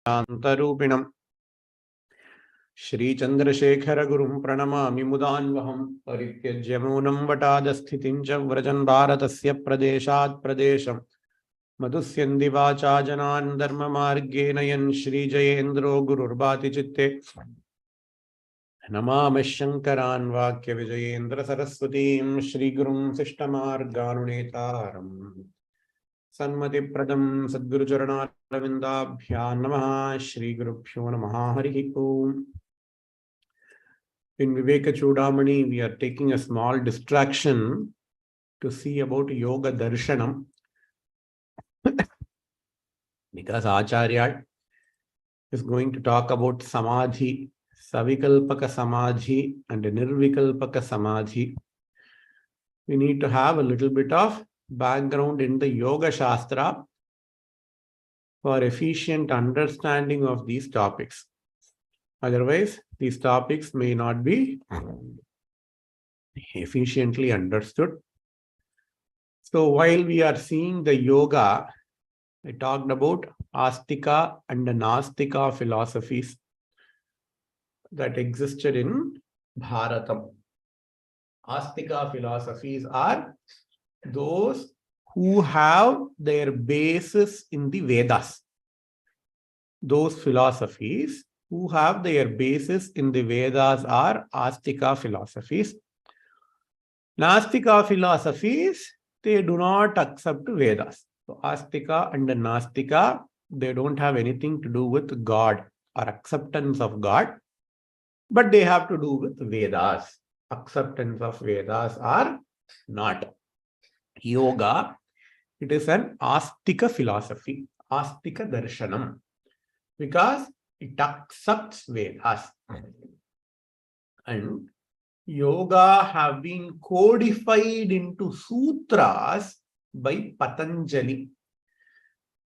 शान्तरूपिणम् श्रीचन्द्रशेखरगुरुं प्रणमामि मुदान्वहं परित्यज्य मौनं वटादस्थितिं च व्रजन् भारतस्य प्रदेशात् प्रदेशं मधुस्यन्ति वाचा जनान् धर्ममार्गे नयन् श्रीजयेन्द्रो गुरुर्भाति चित्ते नमामि शङ्करान् वाक्यविजयेन्द्र सरस्वतीं श्रीगुरुं शिष्टमार्गानुनेतारम् सन्मतिप्रदं सद्गुरुचरणारविन्दाभ्यां नमः श्रीगुरुभ्यो नमः हरिः ओम्. In Viveka Chudamani, we are taking a small distraction to see about Yoga Darshanam because Acharya is going to talk about Samadhi, Savikalpaka Samadhi and Nirvikalpaka Samadhi. We need to have a little bit of background in the Yoga Shastra for efficient understanding of these topics. Otherwise, these topics may not be efficiently understood. So while we are seeing the yoga, I talked about Astika and Nastika philosophies that existed in Bharatam. Astika philosophies are those who have their basis in the Vedas. Those philosophies who have their basis in the Vedas are Astika philosophies. Nastika philosophies, they do not accept Vedas. So Astika and Nastika, they don't have anything to do with God or acceptance of God, but they have to do with Vedas. Acceptance of Vedas are not. Yoga, it is an Astika philosophy, Astika darshanam, because it accepts Vedas. And yoga have been codified into sutras by Patanjali.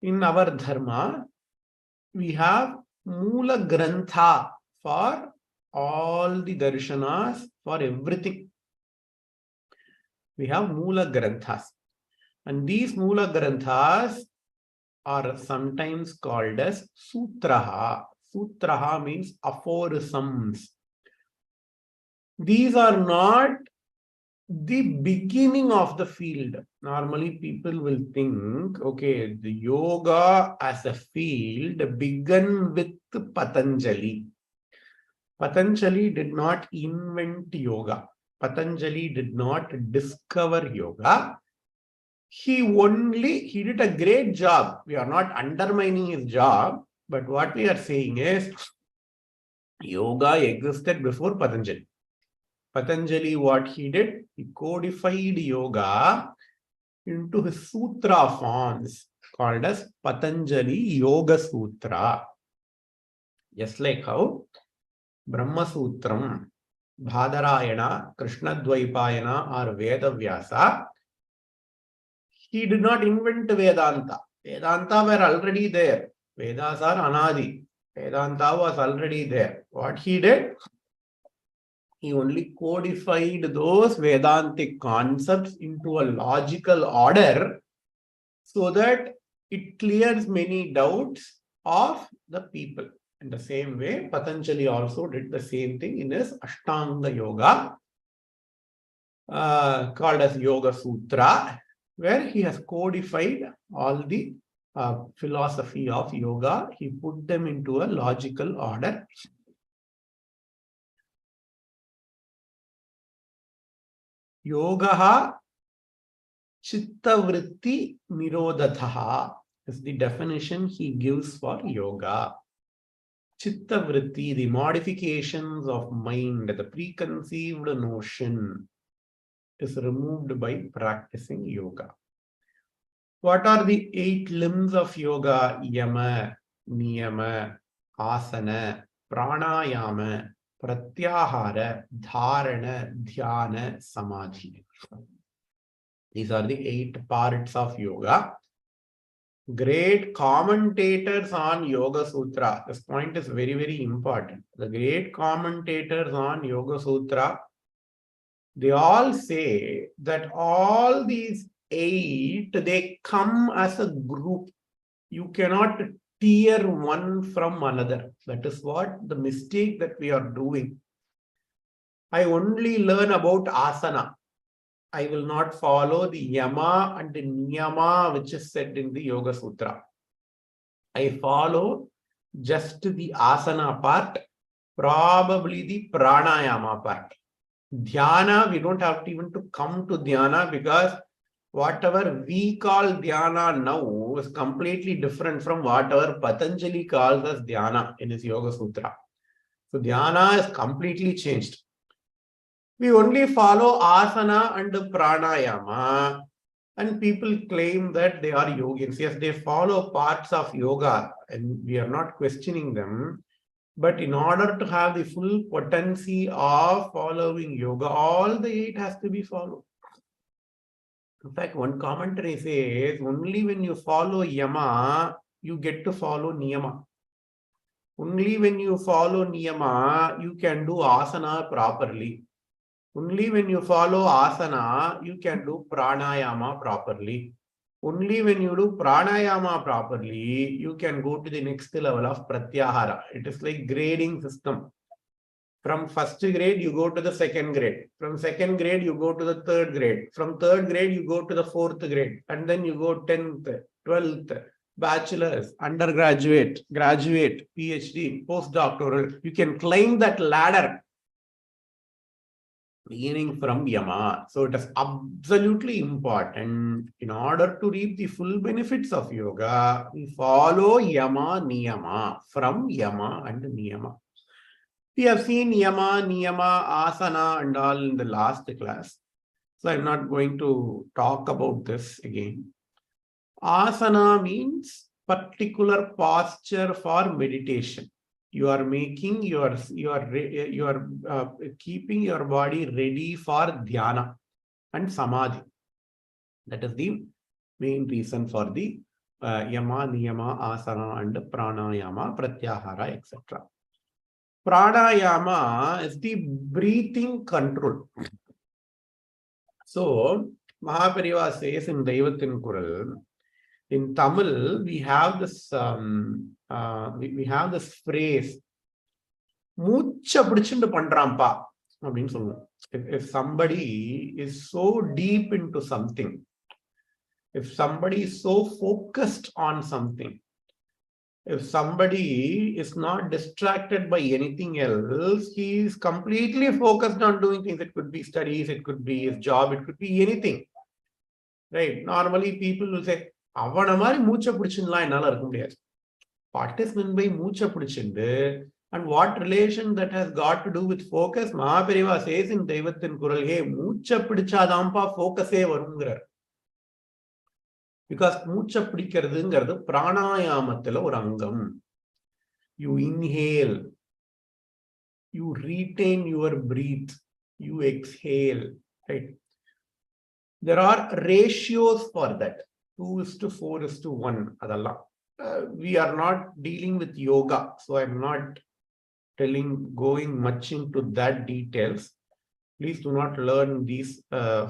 In our dharma, we have Mula Grantha for all the darshanas, for everything. We have Mula Granthas. And these Mula Granthas are sometimes called as Sutraha. Sutraha means aphorisms. These are not the beginning of the field. Normally people will think, okay, the yoga as a field began with Patanjali. Patanjali did not invent yoga. Patanjali did not discover yoga. He did a great job. We are not undermining his job, but what we are saying is yoga existed before Patanjali. Patanjali, what he did, he codified yoga into his sutra forms called as Patanjali Yoga Sutra. Just like how Brahma Sutram, Bhadarayana, Krishna Dvaipayana or Veda Vyasa, he did not invent Vedanta. Vedanta were already there. Vedas are Anadi. Vedanta was already there. What he did? He only codified those Vedantic concepts into a logical order so that it clears many doubts of the people. In the same way, Patanjali also did the same thing in his Ashtanga Yoga, called as Yoga Sutra, where he has codified all the philosophy of yoga. He put them into a logical order. Yogaha chittavritti nirodhatha is the definition he gives for yoga. Chittavritti, the modifications of mind, the preconceived notion, is removed by practicing yoga. What are the 8 limbs of yoga? Yama, Niyama, Asana, Pranayama, Pratyahara, Dharana, Dhyana, Samadhi. These are the 8 parts of yoga. Great commentators on Yoga Sutra. This point is very, very important. The great commentators on Yoga Sutra, they all say that all these 8, they come as a group. You cannot tear one from another. That is what the mistake that we are doing. I only learn about asana. I will not follow the yama and the niyama which is said in the Yoga Sutra. I follow just the asana part, probably the pranayama part. Dhyana, we don't have to even to come to dhyana, because whatever we call dhyana now is completely different from whatever Patanjali calls as dhyana in his Yoga Sutra. So dhyana is completely changed. We only follow asana and pranayama, and people claim that they are yogins. Yes, they follow parts of yoga, and we are not questioning them. But in order to have the full potency of following yoga, all the 8 has to be followed. In fact, one commentary says, only when you follow yama, you get to follow niyama. Only when you follow niyama, you can do asana properly. Only when you follow asana, you can do pranayama properly. Only when you do pranayama properly, you can go to the next level of pratyahara. It is like grading system. From first grade, you go to the second grade. From second grade, you go to the third grade. From third grade, you go to the fourth grade. And then you go 10th, 12th, bachelor's, undergraduate, graduate, PhD, postdoctoral. You can climb that ladder beginning from yama. So it is absolutely important, in order to reap the full benefits of yoga, we follow yama niyama, from yama and niyama. We have seen yama, niyama, asana and all in the last class. So I'm not going to talk about this again. Asana means particular posture for meditation. You are making keeping your body ready for dhyana and samadhi. That is the main reason for the yama, niyama, asana and pranayama, pratyahara, etc. Pranayama is the breathing control. So Mahapariva says in Daivathin Kural, in Tamil, we have this phrase, மூச்சை பிடிச்சுட்டு பண்றாம்பா அப்படின்னு சொல்லுவோம். If somebody is so deep into something, if somebody is so focused on something, if somebody is not distracted by anything else, he is completely focused on doing things. It could be studies, it could be his job, it could be anything. Right? Normally people will say, அவன மாதிரி மூச்சை பிடிச்சுலாம் என்னால இருக்க முடியாது. What is meant by மூச்சை பிடிச்சுண்டு, and what relation that has got to do with focus? Mahapariva says in Daivathin Kural, hey, மூச்சை பிடிச்சாதான்ப்பா focus வருங்கிறார். Because மூச்சை பிடிக்கிறதுங்கிறது பிராணாயாமத்துல ஒரு அங்கம். You inhale, you retain your breath, you exhale, right? There are ratios for that. 2:4:1. Adalla. We are not dealing with yoga, so I'm not going much into that details. Please do not learn these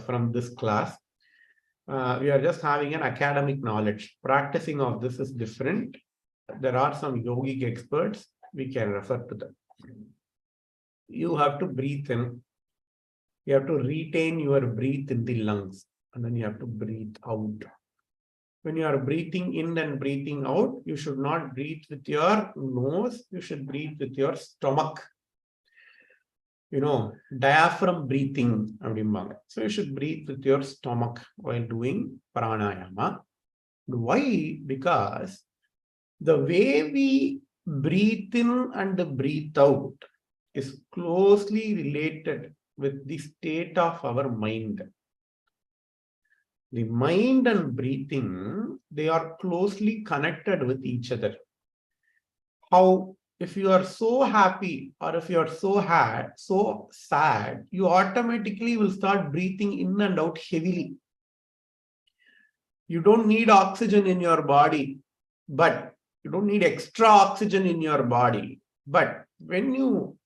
from this class. We are just having an academic knowledge. Practicing of this is different. There are some yogic experts. We can refer to them. You have to breathe in. You have to retain your breath in the lungs, and then you have to breathe out. When you are breathing in and breathing out, you should not breathe with your nose. You should breathe with your stomach. You know, diaphragm breathing. So you should breathe with your stomach while doing pranayama. Why? Because the way we breathe in and breathe out is closely related with the state of our mind. The mind and breathing, they are closely connected with each other. How, if you are so happy or if you are so sad, you automatically will start breathing in and out heavily. You don't need oxygen in your body, but you don't need extra oxygen in your body. But when you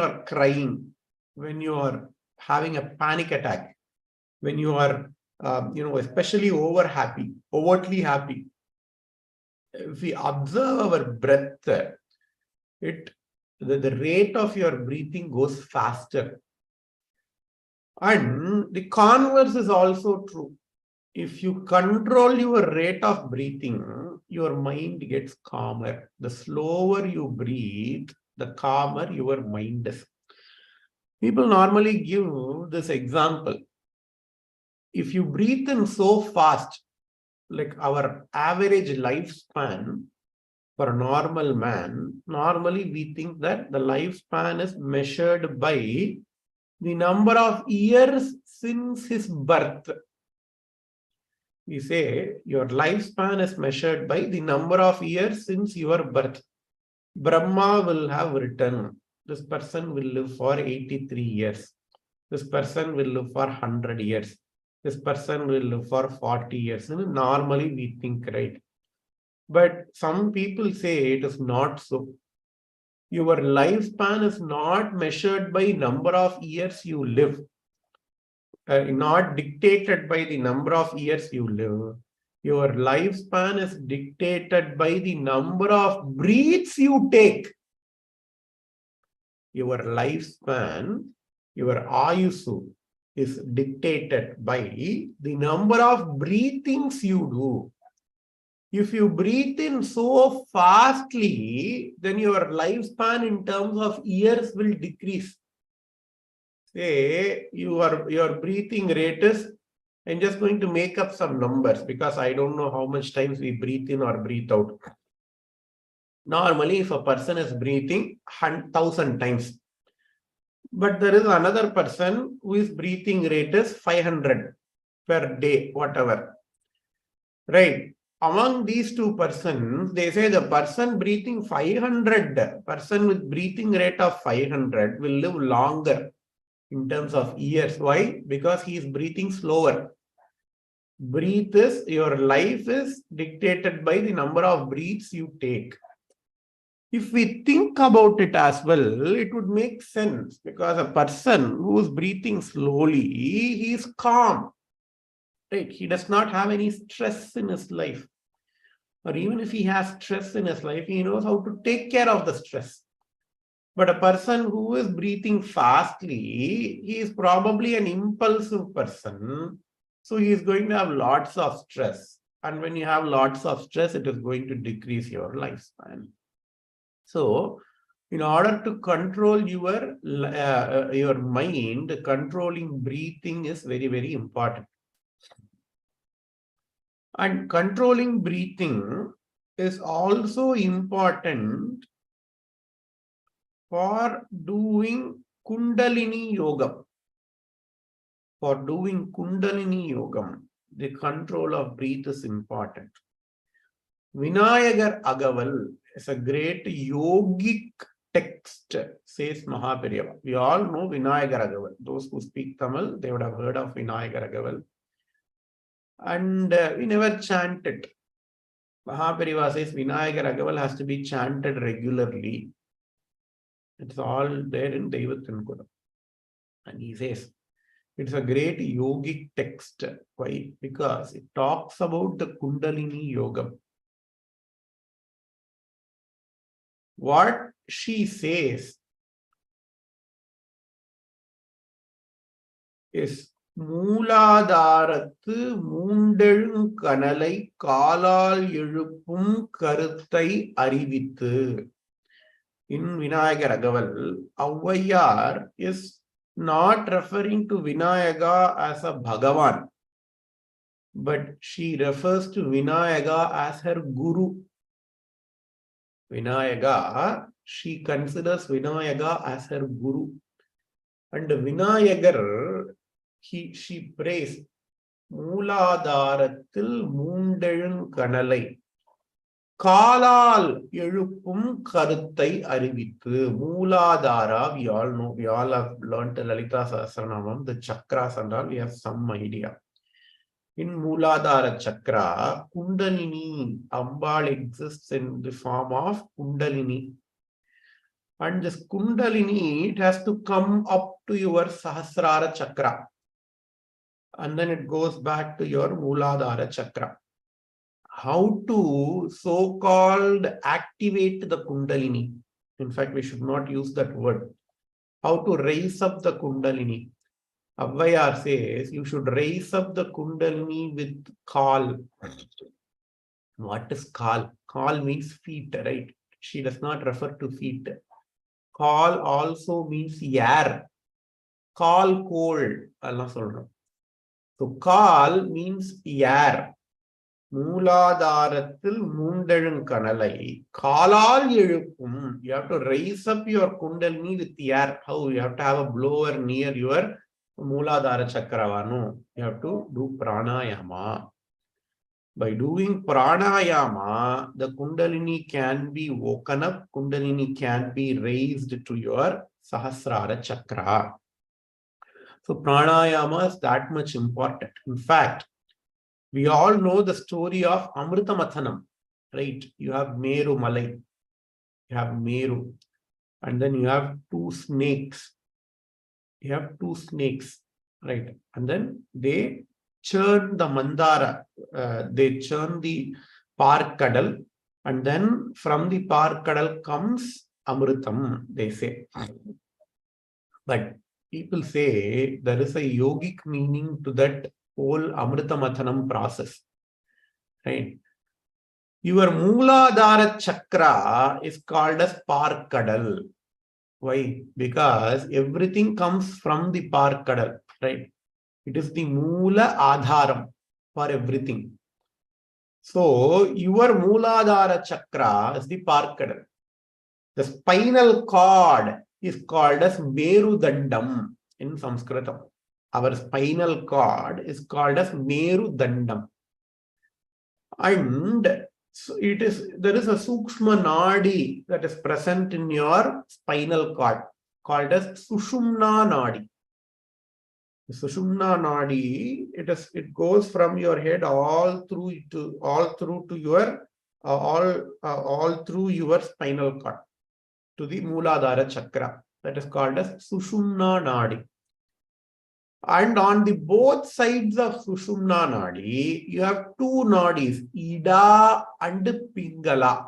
are crying, when you are having a panic attack, when you are especially overtly happy, if we observe our breath, the rate of your breathing goes faster. And the converse is also true. If you control your rate of breathing, your mind gets calmer. The slower you breathe, the calmer your mind is. People normally give this example. If you breathe in so fast, like our average lifespan for a normal man, normally we think that the lifespan is measured by the number of years since his birth. We say your lifespan is measured by the number of years since your birth. Brahma will have written, this person will live for 83 years. This person will live for 100 years. This person will live for 40 years. And normally we think, right? But some people say it is not so. Your lifespan is not measured by number of years you live. Not dictated by the number of years you live. Your lifespan is dictated by the number of breaths you take. Your lifespan, your ayusu, is dictated by the number of breathings you do. If you breathe in so fastly, then your lifespan in terms of years will decrease. Say your breathing rate is, I'm just going to make up some numbers because I don't know how much times we breathe in or breathe out. Normally, if a person is breathing 1,000 times, but there is another person who is breathing rate is 500 per day, whatever. Right? Among these two persons, they say the person breathing 500, person with breathing rate of 500 will live longer in terms of years. Why? Because he is breathing slower. Your life is dictated by the number of breaths you take. If we think about it as well, it would make sense because a person who is breathing slowly, he is calm. Right? He does not have any stress in his life. Or even if he has stress in his life, he knows how to take care of the stress. But a person who is breathing fastly, he is probably an impulsive person. So he is going to have lots of stress. And when you have lots of stress, it is going to decrease your lifespan. So, in order to control your mind, controlling breathing is very, very important. And controlling breathing is also important for doing Kundalini Yoga. For doing Kundalini Yoga, the control of breath is important. Vinayagar Agaval is a great yogic text, says Mahaperiyava. We all know Vinayagar Agaval. Those who speak Tamil, they would have heard of Vinayagar Agaval. And we never chant it. Mahaperiyava says Vinayagar Agaval has to be chanted regularly. It's all there in Deivathinkuram. And he says, it's a great yogic text. Why? Because it talks about the Kundalini Yoga. What she says is மூலாதாரத்து மூண்டெழுங்கனலை காலால் எழுப்பும் கருத்தை அறிவித்து. In Vinayagar Agaval, Avvaiyar is not referring to Vinayaga as a Bhagavan, but she refers to Vinayaga as her Guru. Vinayaga, she considers Vinayaga as her Guru. And Vinayagar, she prays, Mooladharathil Moondelun Kanalai. Kalal எழுப்பும் கருத்தை அறிவித்து. Mooladhara, we all know, we all have learnt the Lalita Sahasranamam, the chakras and all, we have some idea. In Mooladhara chakra, Kundalini, Ambal exists in the form of Kundalini. And this Kundalini, it has to come up to your Sahasrara chakra. And then it goes back to your Mooladhara chakra. how to so-called activate the Kundalini. In fact, we should not use that word. How to raise up the Kundalini. Abhayar says you should raise up the Kundalini with call. What is call? Call means feet, right? She does not refer to feet. Call also means air. Call cold. Allah solra. So call means air. மூலாதாரத்தில் மூண்டெழுங்கனலை காலால் எழுப்பும். You have to raise up your kundalini with the air. How? You have to have a blower near your mooladhara chakravanu. You have to do pranayama. By doing pranayama, the kundalini can be woken up, kundalini can be raised to your sahasrara chakra. So pranayama is that much important. In fact, we all know the story of Amrita Mathanam, right? You have Meru Malai, you have Meru, and then you have two snakes. You have two snakes, right? And then they churn the Mandara, they churn the Parkadal, and then from the Parkadal comes Amritam, they say. But people say there is a yogic meaning to that whole Amrita Mathanam process, right? Your Mooladhara chakra is called as Parkadal. Why? Because everything comes from the Parkadal, right? It is the Moola Adharam for everything. So your Mooladhara chakra is the Parkadal. The spinal cord is called as Merudandam in Sanskritam. Our spinal cord is called as Merudandam. And so there is a Sukshma Nadi that is present in your spinal cord called as Sushumna Nadi. The Sushumna Nadi, it goes from your head all through your spinal cord to the Mooladhara chakra. That is called as Sushumna Nadi. And on the both sides of Sushumna Nadi, you have two nadis, Ida and Pingala.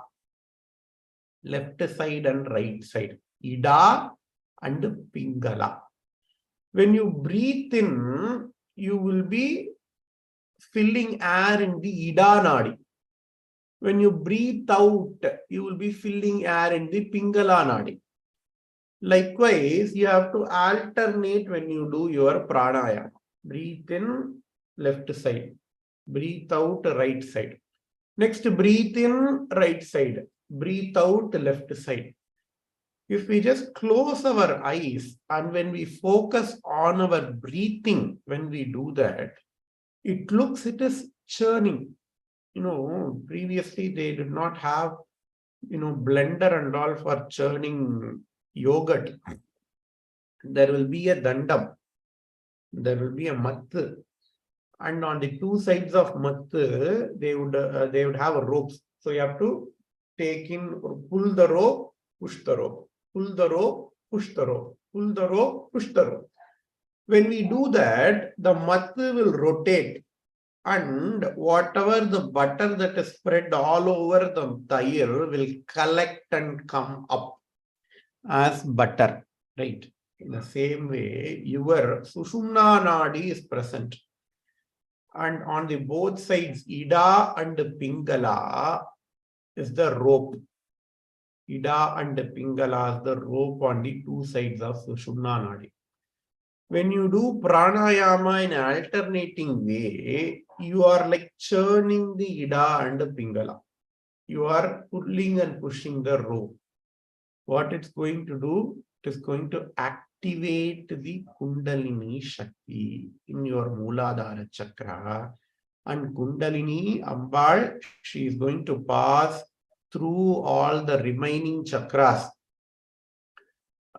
Left side and right side. Ida and Pingala. When you breathe in, you will be filling air in the Ida Nadi. When you breathe out, you will be filling air in the Pingala Nadi. Likewise, you have to alternate when you do your pranayama. Breathe in, left side. Breathe out, right side. Next, breathe in, right side. Breathe out, left side. If we just close our eyes and when we focus on our breathing, when we do that, it is churning. Previously they did not have, blender and all for churning yogurt. There will be a dandam, there will be a mattu, and on the two sides of mattu they would have ropes. So you have to pull the rope, push the rope, pull the rope, push the rope, pull the rope, push the rope. When we do that, the mattu will rotate, and whatever the butter that is spread all over the tayir will collect and come up as butter, right? In the same way, your Sushumna Nadi is present. And on the both sides, Ida and Pingala is the rope. Ida and Pingala is the rope on the two sides of Sushumna Nadi. When you do pranayama in an alternating way, you are like churning the Ida and Pingala. You are pulling and pushing the rope. What it's going to do, it is going to activate the Kundalini Shakti in your Mooladhara chakra. And Kundalini Ambal, she is going to pass through all the remaining chakras.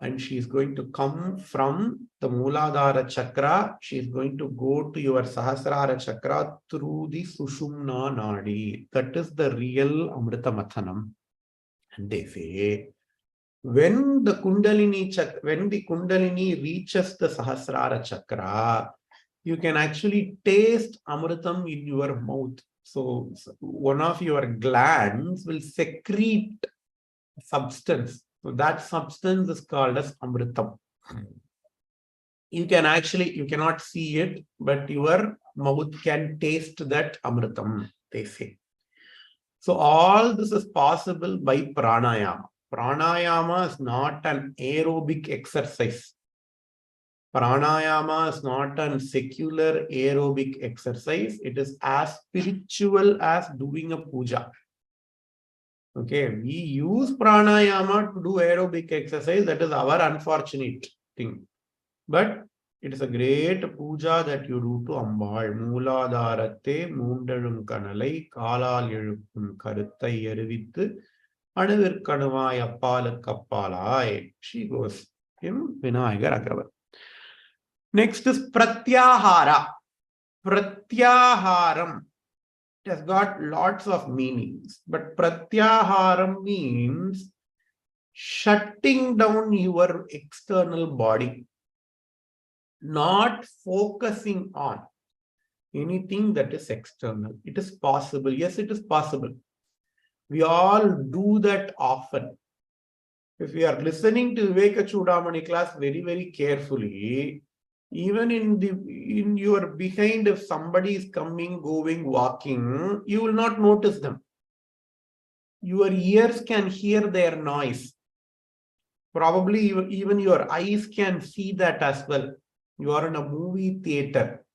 And she is going to come from the Mooladhara chakra. She is going to go to your Sahasrara chakra through the Sushumna Nadi. That is the real Amrita Mathanam. And they say, when the Kundalini reaches the Sahasrara chakra, you can actually taste Amritam in your mouth. So one of your glands will secrete substance. So that substance is called as amritam. You cannot see it, but your mouth can taste that amritam, they say. So all this is possible by pranayama. Pranayama is not an aerobic exercise. Pranayama is not a secular aerobic exercise. It is as spiritual as doing a puja. Okay, we use pranayama to do aerobic exercise. That is our unfortunate thing. But it is a great puja that you do to Ambal. Mooladharatte moondalum kanalai kaalal ezhuppum karuttai eruvittu anuvirkanuvai appalakkapalai. She goes in Vinayagar Agavar. Next is pratyahara. Pratyaharam. It has got lots of meanings, but pratyaharam means shutting down your external body, not focusing on anything that is external. It is possible. Yes, it is possible. We all do that often. If we are listening to Viveka Chudamani class very, very carefully, even in your behind, if somebody is coming, going, walking, you will not notice them. Your ears can hear their noise. Probably even your eyes can see that as well. You are in a movie theater.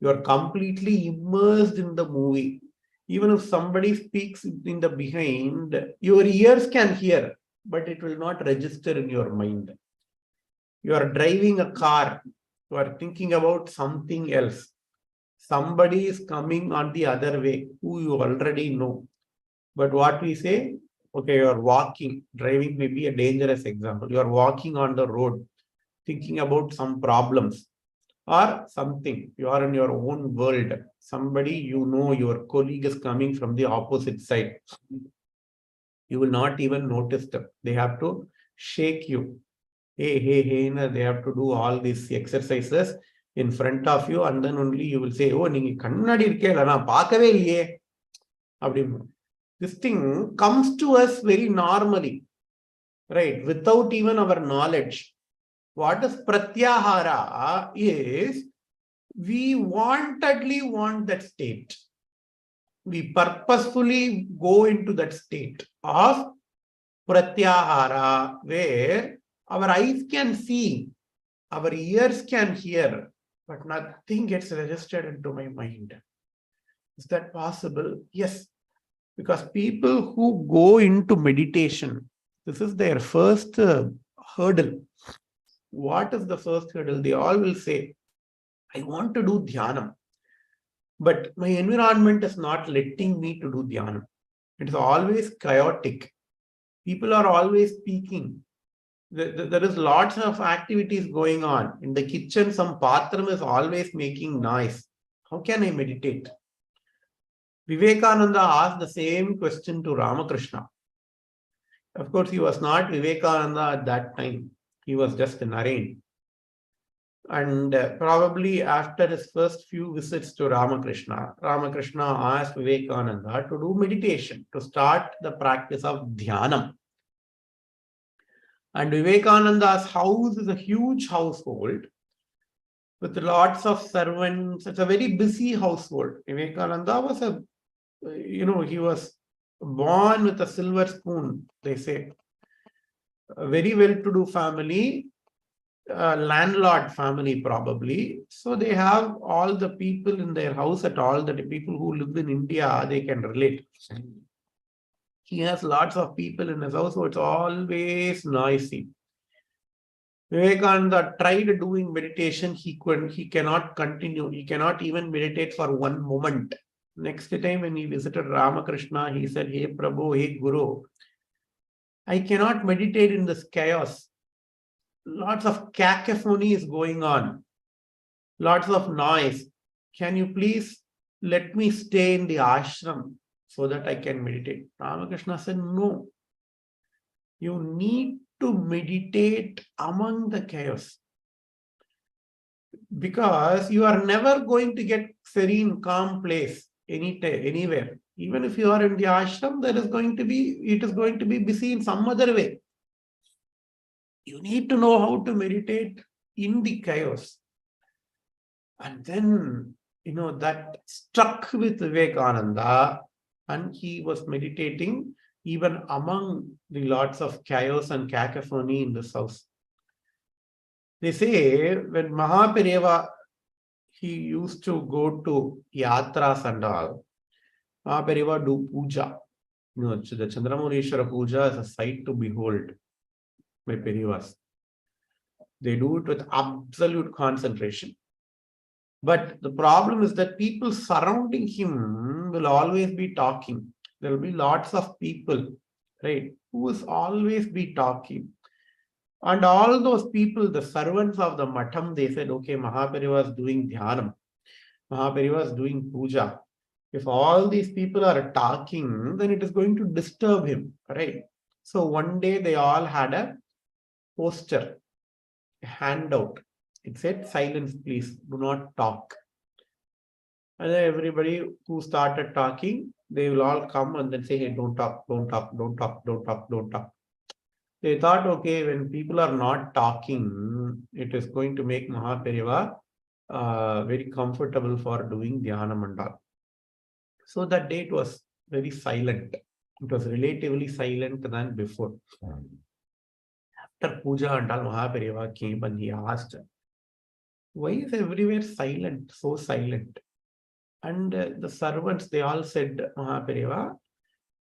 You are completely immersed in the movie. Even if somebody speaks in the behind, your ears can hear, but it will not register in your mind. You are driving a car. You are thinking about something else. Somebody is coming on the other way who you already know. But what we say, okay, you are walking, driving may be a dangerous example. You are walking on the road, thinking about some problems or something. You are in your own world. Somebody you know, your colleague is coming from the opposite side. You will not even notice them. They have to shake you. Hey, they have to do all these exercises in front of you, and then only you will say, oh, you this thing comes to us very normally, right? Without even our knowledge. What is pratyahara is we wantedly want that state. We purposefully go into that state of pratyahara where our eyes can see, our ears can hear, but nothing gets registered into my mind. Is that possible? Yes. Because people who go into meditation, this is their first hurdle. What is the first hurdle? They all will say, I want to do dhyanam, but my environment is not letting me to do dhyanam. It is always chaotic. People are always speaking. There is lots of activities going on. In the kitchen, some patram is always making noise. How can I meditate? Vivekananda asked the same question to Ramakrishna. Of course, he was not Vivekananda at that time. He was just a Naren. And probably after his first few visits to Ramakrishna, Ramakrishna asked Vivekananda to do meditation, to start the practice of dhyanam. And Vivekananda's house is a huge household with lots of servants. It's a very busy household. Vivekananda was he was born with a silver spoon, they say. A very well-to-do family, landlord family probably. So they have all the people in their house at all, the people who live in India, they can relate. He has lots of people in his house, so it's always noisy. Vivekananda tried doing meditation, he cannot continue. He cannot even meditate for one moment. Next time when he visited Ramakrishna, he said, hey Prabhu, hey Guru, I cannot meditate in this chaos. Lots of cacophony is going on. Lots of noise. Can you please let me stay in the ashram so that I can meditate? Ramakrishna said, no. You need to meditate among the chaos. Because you are never going to get serene, calm place anywhere. Even if you are in the ashram, it is going to be busy in some other way. You need to know how to meditate in the chaos. And then, that struck with Vivekananda, and he was meditating even among the lots of chaos and cacophony in this house. They say when Mahaperiyava, he used to go to yatras and all, Mahaperiyava do puja. The Chandramureshwara puja is a sight to behold by Periyavas. They do it with absolute concentration. But the problem is that people surrounding him will always be talking. There will be lots of people, right, who will always be talking. And all those people, the servants of the matam, they said, okay, Mahaperiyava is doing dhyanam. Mahaperiyava is doing puja. If all these people are talking, then it is going to disturb him, right? So one day they all had a poster, a handout. It said, silence, please, do not talk. And then everybody who started talking, they will all come and then say, hey, don't talk, don't talk, don't talk, don't talk, don't talk. They thought, okay, when people are not talking, it is going to make Mahaperiyava very comfortable for doing Dhyana Mandal. So that day it was very silent. It was relatively silent than before. After puja and all, Mahaperiyava came and he asked, why is everywhere silent, so silent? And the servants, they all said, Mahaperiyava,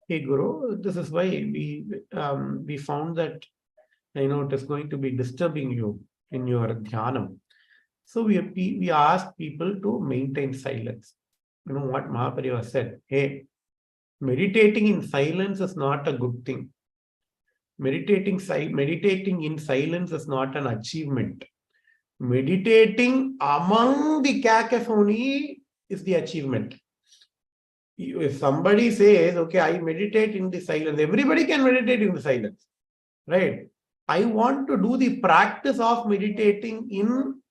hey Guru, this is why we found that it is going to be disturbing you in your dhyanam. So we asked people to maintain silence. You know what Mahaperiyava said? Hey, meditating in silence is not a good thing. Meditating in silence is not an achievement. Meditating among the cacophony is the achievement. If somebody says, okay, I meditate in the silence, everybody can meditate in the silence, right? I want to do the practice of meditating in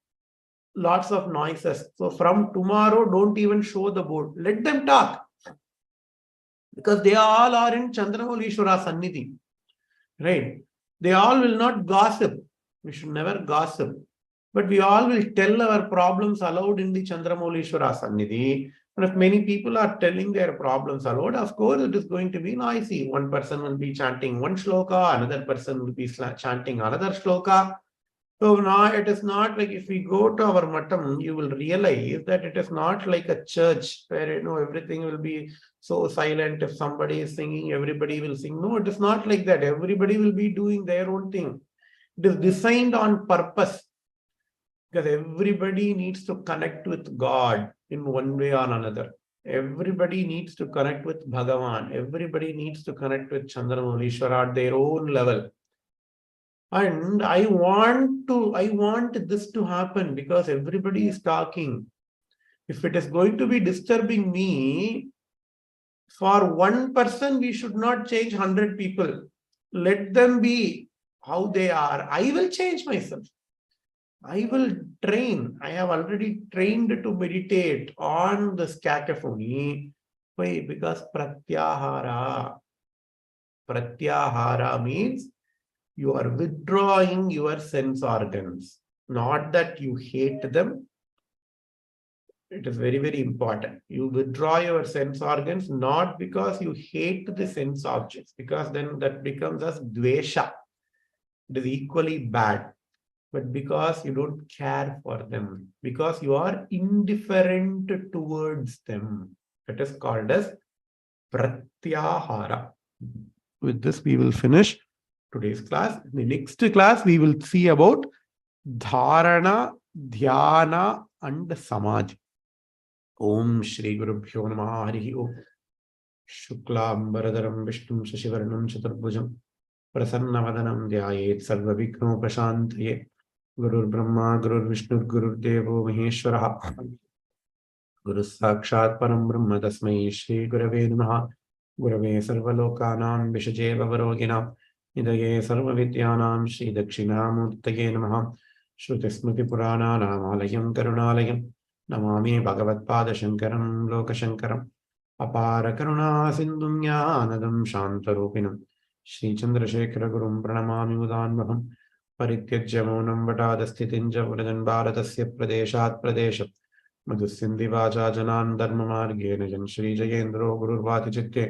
lots of noises. So from tomorrow, don't even show the board. Let them talk. Because they all are in Chandramaulishwara Sannidhi, right? They all will not gossip. We should never gossip. But we all will tell our problems aloud in the Chandramaulishwara Sannidhi. And if many people are telling their problems aloud, of course, it is going to be noisy. One person will be chanting one shloka, another person will be chanting another shloka. So now it is not like if we go to our matam, you will realize that it is not like a church where everything will be so silent. If somebody is singing, everybody will sing. No, it is not like that. Everybody will be doing their own thing. It is designed on purpose because everybody needs to connect with God in one way or another. Everybody needs to connect with Bhagavan. Everybody needs to connect with Chandramaulishwara at their own level. And I want this to happen because everybody is talking. If it is going to be disturbing me, for one person, we should not change 100 people. Let them be how they are. I will change myself. I will train. I have already trained to meditate on this cacophony. Why? Because pratyahara. Pratyahara means you are withdrawing your sense organs. Not that you hate them. It is very, very important. You withdraw your sense organs not because you hate the sense objects, because then that becomes as dvesha. It is equally bad. But because you don't care for them, because you are indifferent towards them. It is called as pratyahara. With this, we will finish today's class. In the next class, we will see about dharana, dhyana, and samadhi. Om Shri Gurubhyo Namaha Harihi Om. Shuklam Baradaram Vishnum Shashivarnam Chaturbhujam Prasannavadanam Dhyayet Sarva Vikno Prashantaye. Gurur Brahma, Gurur Vishnu, Gurur Devo Maheshwara. Guru Sakshat Param Brahma Tasmai Shri Gurave Namaha. Gurave Sarva Lokanam Vishaje Vavarogina. Nidaye Sarva Vidyanam Shri Dakshinamurtaye Namaha. Shruti Smriti Purana Namalayam Karunalayam. Namami Bhagavat Pada Shankaram Loka Shankaram. अपार करुणा सिन्धुं ज्ञानदं शान्तरूपिणं श्रीचन्द्रशेखर गुरुं प्रणमामि मुदान्वहम् परित्यज्य मौनं वटादस्थितिं च व्रजन् भारतस्य प्रदेशात् प्रदेशं मधुस्सिन्धि वाचा जनान् धर्ममार्गेण जन् श्रीजयेन्द्रो गुरुर्वातिचित्ते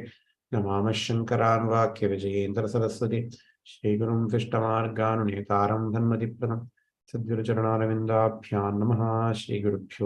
नमामः शङ्करान् वाक्यविजयेन्द्र सरस्वती श्रीगुरुं शिष्टमार्गानुनेतारं धन्मदिप्रदं सद्गुरुचरणारविन्दाभ्यां नमः। श्रीगुरुभ्यो